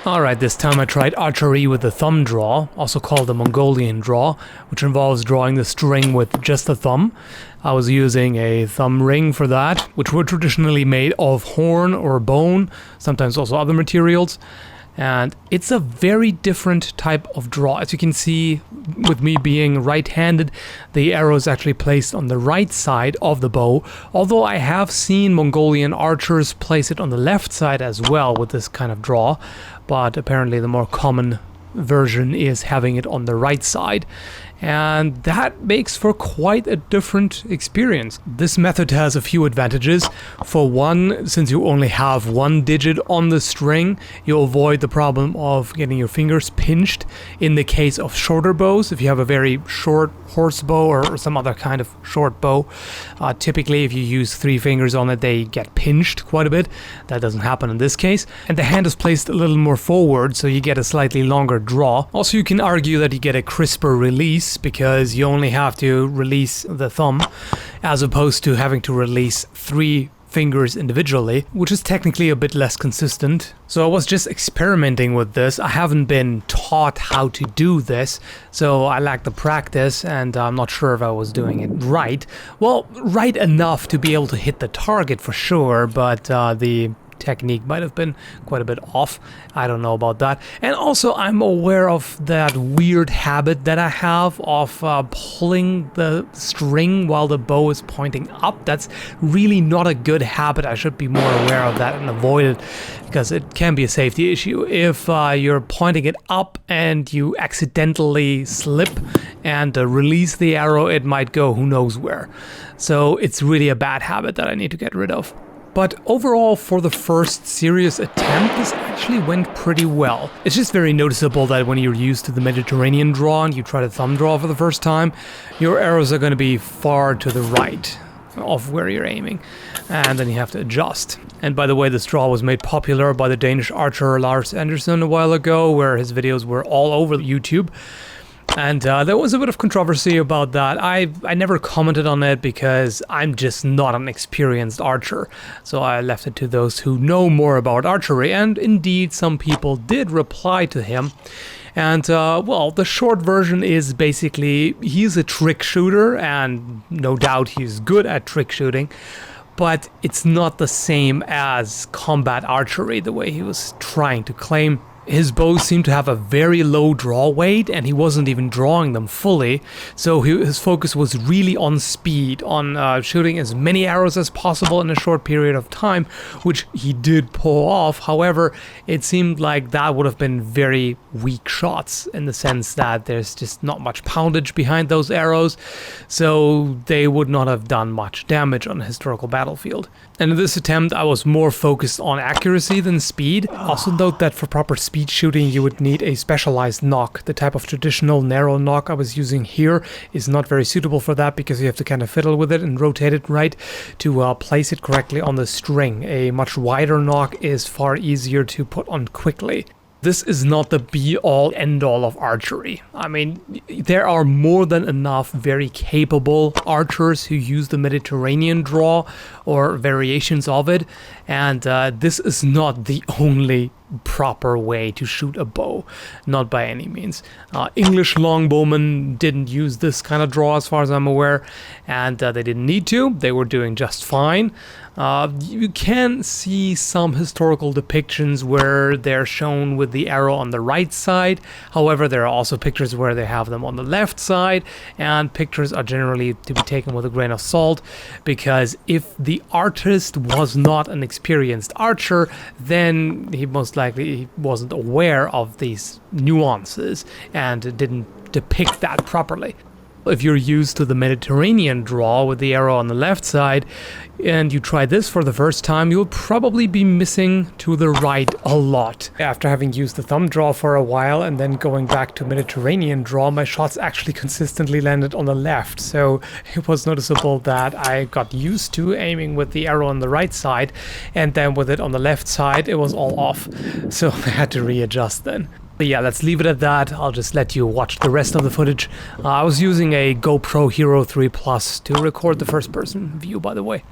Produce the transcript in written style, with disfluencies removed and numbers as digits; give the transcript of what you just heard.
Alright, this time I tried archery with the thumb draw, also called the Mongolian draw, which involves drawing the string with just the thumb. I was using a thumb ring for that, which were traditionally made of horn or bone, sometimes also other materials. And it's a very different type of draw. As you can see, with me being right-handed, the arrow is actually placed on the right side of the bow, although I have seen Mongolian archers place it on the left side as well with this kind of draw, but apparently the more common version is having it on the right side, and that makes for quite a different experience. This method has a few advantages. For one, since you only have one digit on the string, you avoid the problem of getting your fingers pinched in the case of shorter bows. If you have a very short horsebow or some other kind of short bow, typically if you use 3 fingers on it, they get pinched quite a bit. That doesn't happen in this case. And the hand is placed a little more forward, so you get a slightly longer draw. Also, you can argue that you get a crisper release because you only have to release the thumb as opposed to having to release 3 fingers individually, which is technically a bit less consistent. So I was just experimenting with this. I haven't been taught how to do this, so I lacked the practice and I'm not sure if I was doing it right. Well, right enough to be able to hit the target for sure, but the technique might have been quite a bit off. I don't know about that. And also I'm aware of that weird habit that I have of pulling the string while the bow is pointing up. That's really not a good habit. I should be more aware of that and avoid it because it can be a safety issue. If you're pointing it up and you accidentally slip and release the arrow, it might go who knows where. So it's really a bad habit that I need to get rid of. But overall, for the first serious attempt, this actually went pretty well. It's just very noticeable that when you're used to the Mediterranean draw and you try the thumb draw for the first time, your arrows are going to be far to the right of where you're aiming, and then you have to adjust. And by the way, this draw was made popular by the Danish archer Lars Andersen a while ago, where his videos were all over YouTube. And there was a bit of controversy about that. I never commented on it because I'm just not an experienced archer. So I left it to those who know more about archery. And indeed, some people did reply to him. And, well, the short version is basically he's a trick shooter, and no doubt he's good at trick shooting. But it's not the same as combat archery, the way he was trying to claim. His bows seemed to have a very low draw weight, and he wasn't even drawing them fully, so his focus was really on speed, on shooting as many arrows as possible in a short period of time, which he did pull off. However, it seemed like that would have been very weak shots, in the sense that there's just not much poundage behind those arrows, so they would not have done much damage on a historical battlefield. And in this attempt, I was more focused on accuracy than speed. Also note that for proper speed shooting, you would need a specialized nock. The type of traditional narrow nock I was using here is not very suitable for that because you have to kind of fiddle with it and rotate it right to place it correctly on the string. A much wider nock is far easier to put on quickly. This is not the be-all, end-all of archery. I mean, there are more than enough very capable archers who use the Mediterranean draw or variations of it, and this is not the only proper way to shoot a bow, not by any means. English longbowmen didn't use this kind of draw as far as I'm aware, and they didn't need to. They were doing just fine. You can see some historical depictions where they're shown with the arrow on the right side. However, there are also pictures where they have them on the left side, and pictures are generally to be taken with a grain of salt, because if the artist was not an experienced archer, then he most likely wasn't aware of these nuances and didn't depict that properly. If you're used to the Mediterranean draw with the arrow on the left side and you try this for the first time, you'll probably be missing to the right a lot. After having used the thumb draw for a while and then going back to Mediterranean draw, my shots actually consistently landed on the left, so it was noticeable that I got used to aiming with the arrow on the right side, and then with it on the left side it was all off, so I had to readjust then. But yeah, let's leave it at that. I'll just let you watch the rest of the footage. I was using a GoPro Hero 3 Plus to record the first person view, by the way.